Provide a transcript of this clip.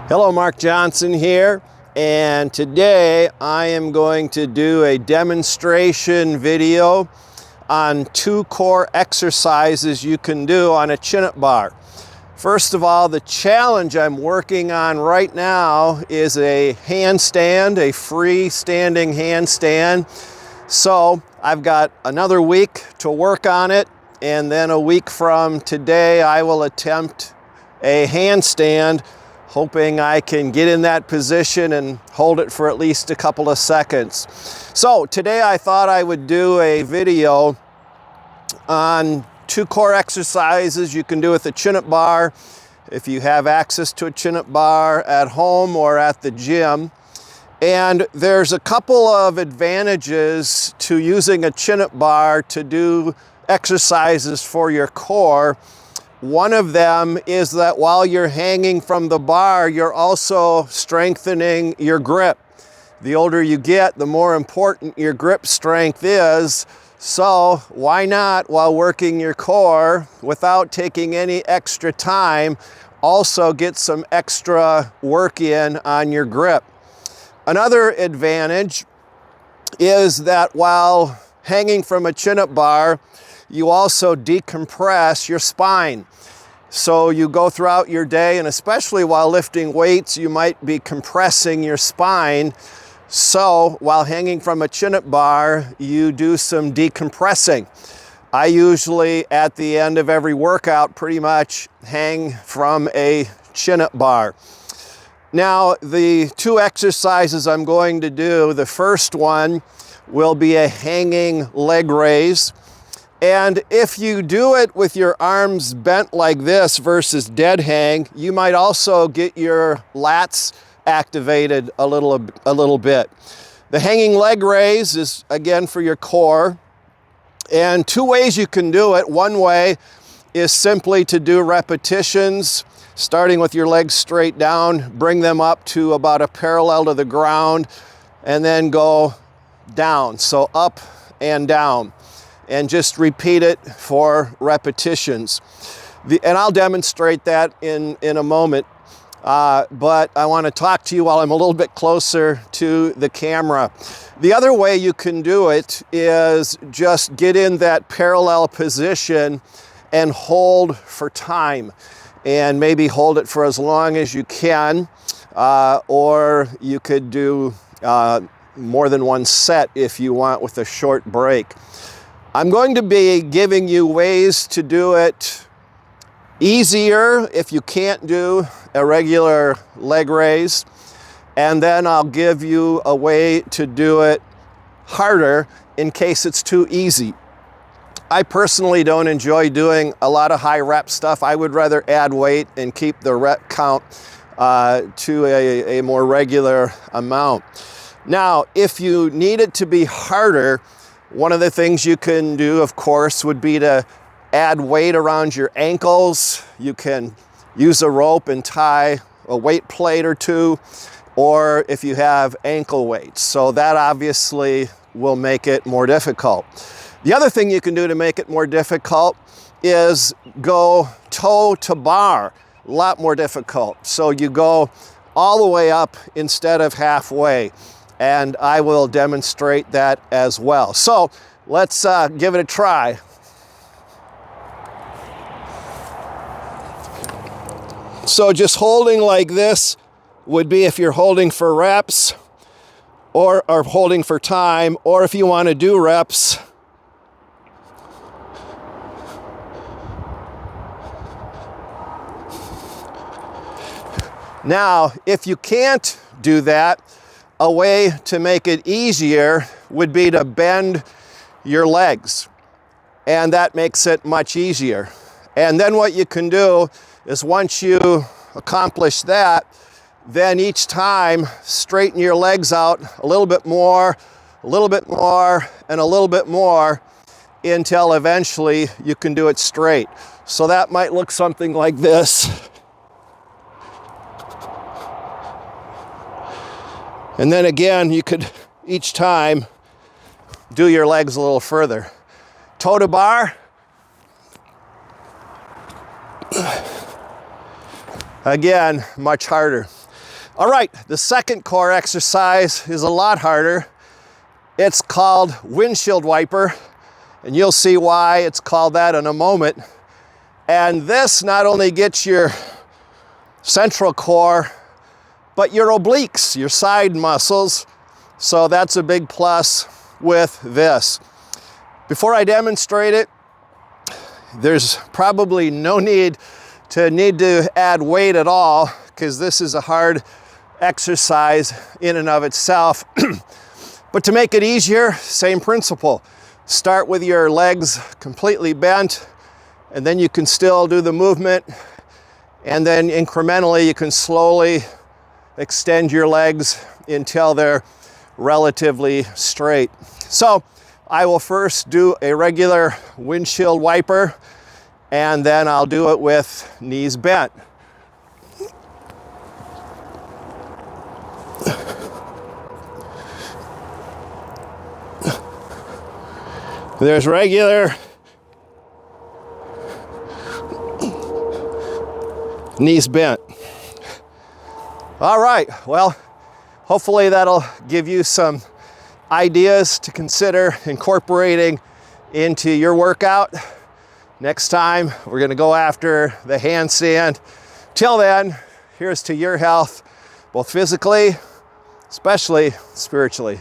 Hello, Mark Johnson here, and today I am going to do a demonstration video on 2 core exercises you can do on a chin-up bar. First of all, the challenge I'm working on right now is a handstand, a freestanding handstand. So I've got another week to work on it, and then a week from today I will attempt a handstand, hoping I can get in that position and hold it for at least a couple of seconds. So today I thought I would do a video on 2 core exercises you can do with a chin-up bar if you have access to a chin-up bar at home or at the gym. And there's a couple of advantages to using a chin-up bar to do exercises for your core. One of them is that while you're hanging from the bar, you're also strengthening your grip. The older you get, the more important your grip strength is. So why not, while working your core, without taking any extra time, also get some extra work in on your grip. Another advantage is that while hanging from a chin-up bar, you also decompress your spine. So you go throughout your day, and especially while lifting weights, you might be compressing your spine. So while hanging from a chin-up bar, you do some decompressing. I usually, at the end of every workout, pretty much hang from a chin-up bar. Now, the 2 exercises I'm going to do, the first one will be a hanging leg raise. And if you do it with your arms bent like this versus dead hang, you might also get your lats activated a little bit. The hanging leg raise is, again, for your core. And 2 ways you can do it. One way is simply to do repetitions, starting with your legs straight down, bring them up to about a parallel to the ground, and then go down. So up and down. And just repeat it for repetitions. And I'll demonstrate that in a moment. But I want to talk to you while I'm a little bit closer to the camera. The other way you can do it is just get in that parallel position and hold for time. And maybe hold it for as long as you can. Or you could do more than 1 set if you want, with a short break. I'm going to be giving you ways to do it easier if you can't do a regular leg raise, and then I'll give you a way to do it harder in case it's too easy. I personally don't enjoy doing a lot of high rep stuff. I would rather add weight and keep the rep count to a more regular amount. Now, if you need it to be harder, one of the things you can do, of course, would be to add weight around your ankles. You can use a rope and tie a weight plate or 2, or if you have ankle weights. So that obviously will make it more difficult. The other thing you can do to make it more difficult is go toe to bar. A lot more difficult. So you go all the way up instead of halfway. And I will demonstrate that as well. So let's give it a try. So just holding like this would be if you're holding for reps, or holding for time, or if you want to do reps. Now, if you can't do that, a way to make it easier would be to bend your legs, and that makes it much easier. And then what you can do is, once you accomplish that, then each time straighten your legs out a little bit more, and a little bit more, until eventually you can do it straight. So that might look something like this. And then again, you could each time do your legs a little further. Toe to bar. Again, much harder. All right, the second core exercise is a lot harder. It's called windshield wiper, and you'll see why it's called that in a moment. And this not only gets your central core, but your obliques, your side muscles. So that's a big plus with this. Before I demonstrate it, there's probably no need to add weight at all, because this is a hard exercise in and of itself. But to make it easier, same principle. Start with your legs completely bent, and then you can still do the movement, and then incrementally you can slowly extend your legs until they're relatively straight. So I will first do a regular windshield wiper, and then I'll do it with knees bent. There's regular knees bent. All right, well, hopefully that'll give you some ideas to consider incorporating into your workout. Next time, we're gonna go after the handstand. Till then, here's to your health, both physically, especially spiritually.